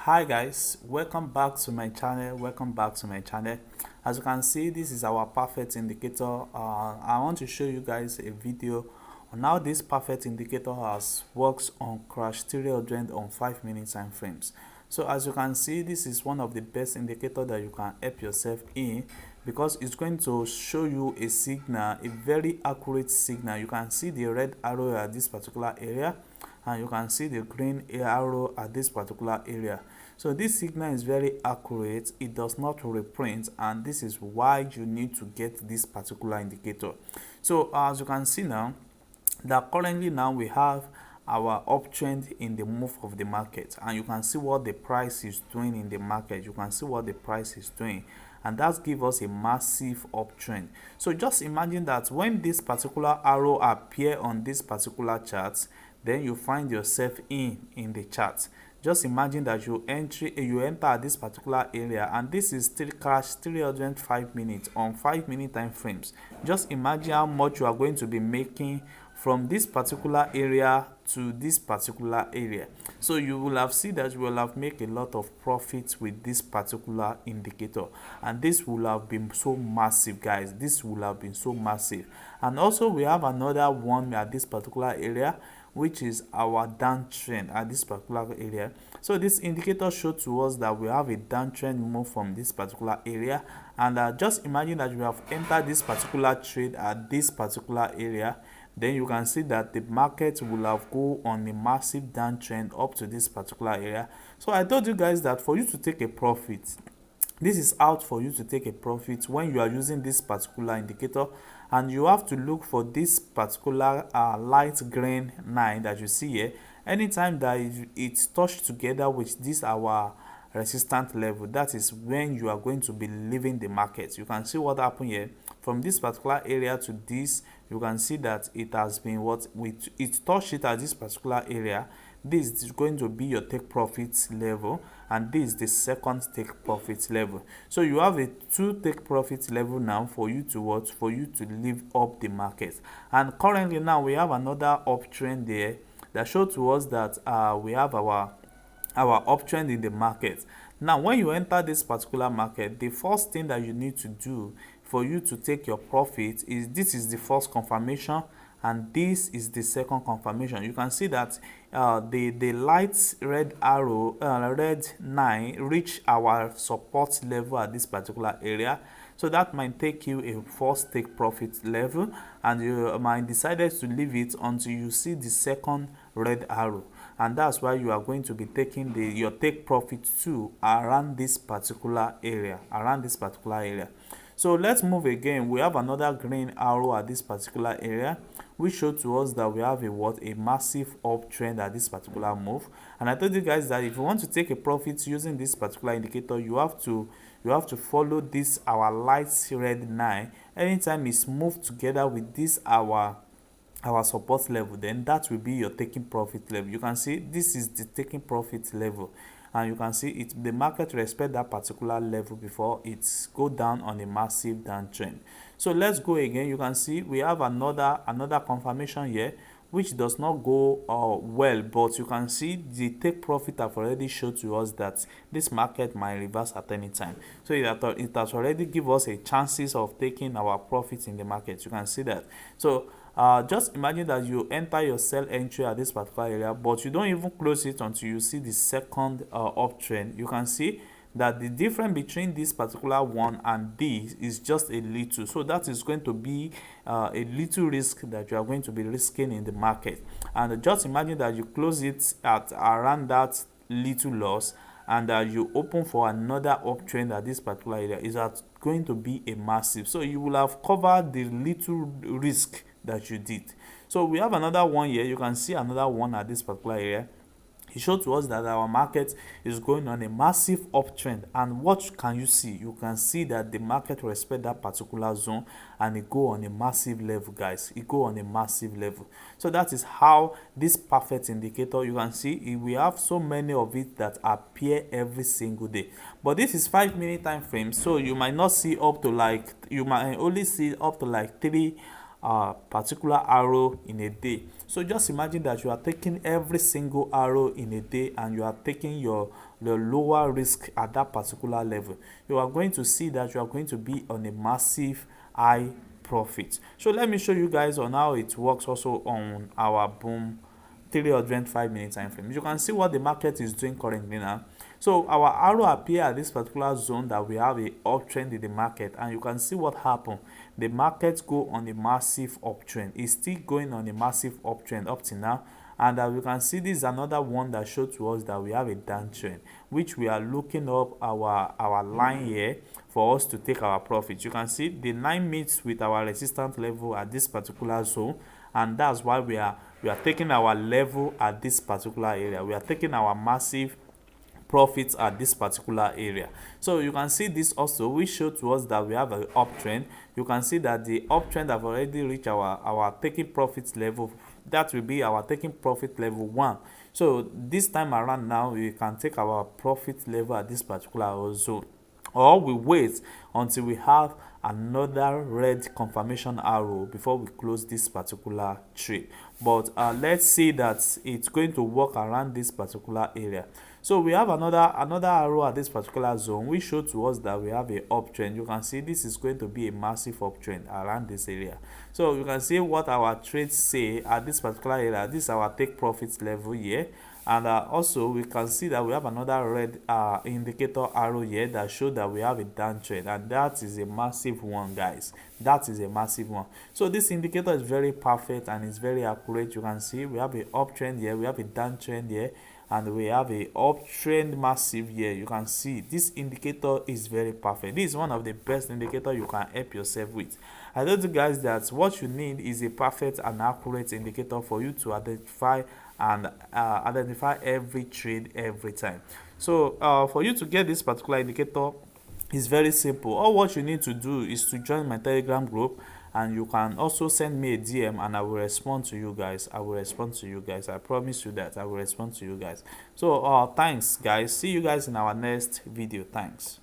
Hi guys, welcome back to my channel. As you can see, this is our perfect indicator. I want to show you guys a video on how this perfect indicator has works on crash 300 on 5 minute time frames. So as you can see, this is one of the best indicator that you can help yourself in, because it's going to show you a signal, a very accurate signal. You can see the red arrow at this particular area, and you can see the green arrow at this particular area. So this signal is very accurate, it does not reprint, and this is why you need to get this particular indicator. So as you can see now, that currently now we have our uptrend in the move of the market, and you can see what the price is doing in the market. You can see what the price is doing, and that gives us a massive uptrend. So just imagine that when this particular arrow appear on this particular chart, then you find yourself in the chart. Just imagine that you enter this particular area, and this is still crash 305 minutes on 5 minute time frames. Just imagine how much you are going to be making from this particular area to this particular area. So you will have seen that you will have made a lot of profits with this particular indicator, and this will have been so massive, guys. This will have been so massive. And also we have another one at this particular area, which is our downtrend at this particular area. So this indicator shows to us that we have a downtrend move from this particular area, and just imagine that you have entered this particular trade at this particular area. Then you can see that the market will have go on a massive downtrend up to this particular area. So I told you guys that for you to take a profit, this is out for you to take a profit when you are using this particular indicator, and you have to look for this particular light green line that you see here. Anytime that it's touched together with this our resistance level, that is when you are going to be leaving the market. You can see what happened here from this particular area to this. You can see that it has been it touched it at this particular area. This is going to be your take profit level, and this is the second take profit level. So you have a two take profit level now for you to what, for you to live up the market. And currently now we have another uptrend there that shows to us that we have our uptrend in the market. Now when you enter this particular market, the first thing that you need to do for you to take your profit is, this is the first confirmation, and this is the second confirmation. You can see that the light red arrow, red 9, reach our support level at this particular area. So that might take you a first take profit level, and you might decided to leave it until you see the second red arrow, and that's why you are going to be taking your take profit to around this particular area, So let's move again. We have another green arrow at this particular area, which shows to us that we have a massive uptrend at this particular move. And I told you guys that if you want to take a profit using this particular indicator, you have to follow this our light red 9. Anytime it's moved together with this our support level, then that will be your taking profit level. You can see this is the taking profit level, and you can see the market respect that particular level before it go down on a massive downtrend. So let's go again. You can see we have another confirmation here, which does not go well, but you can see the take profit have already showed to us that this market might reverse at any time. So it has already give us a chances of taking our profits in the market. You can see that. So just imagine that you enter your sell entry at this particular area, but you don't even close it until you see the second uptrend. You can see that the difference between this particular one and this is just a little. So that is going to be a little risk that you are going to be risking in the market. And just imagine that you close it at around that little loss, and you open for another uptrend at this particular area. Is that going to be a massive? So you will have covered the little risk that you did. So we have another one here. You can see another one at this particular area. It showed to us that our market is going on a massive uptrend, and what can you see? You can see that the market respect that particular zone, and it go on a massive level, guys. It go on a massive level. So that is how this perfect indicator, you can see we have so many of it that appear every single day. But this is 5 minute time frame, so you might not see up to you might only see up to 3 particular arrow in a day. So just imagine that you are taking every single arrow in a day and you are taking the lower risk at that particular level. You are going to see that you are going to be on a massive high profit. So let me show you guys on how it works also on our boom 305 minute time frame. You can see what the market is doing currently now. So our arrow appear at this particular zone that we have a uptrend in the market, and you can see what happened. The market go on a massive uptrend. It's still going on a massive uptrend up to now, and you can see this is another one that showed to us that we have a downtrend, which we are looking up our line here for us to take our profits. You can see the line meets with our resistance level at this particular zone, and that's why we are taking our level at this particular area. We are taking our massive profits at this particular area. So you can see this also, which show to us that we have an uptrend. You can see that the uptrend have already reached our taking profits level. That will be our taking profit level 1. So this time around now, we can take our profit level at this particular zone, or we wait until we have another red confirmation arrow before we close this particular trade. But let's see that it's going to work around this particular area. So we have another arrow at this particular zone, which show to us that we have a uptrend. You can see this is going to be a massive uptrend around this area. So you can see what our trades say at this particular area. This is our take profits level here. And also we can see that we have another red indicator arrow here that show that we have a downtrend, and that is a massive one, guys. That is a massive one. So this indicator is very perfect and it's very accurate. You can see we have a uptrend here, we have a downtrend here, and we have a uptrend massive here. You can see this indicator is very perfect. This is one of the best indicator you can help yourself with. I told you guys that what you need is a perfect and accurate indicator for you to identify and identify every trade every time. So for you to get this particular indicator, it's very simple. All what you need to do is to join my Telegram group, and you can also send me a DM and I will respond to you guys. I will respond to you guys. I promise you that I will respond to you guys. So thanks guys. See you guys in our next video. Thanks.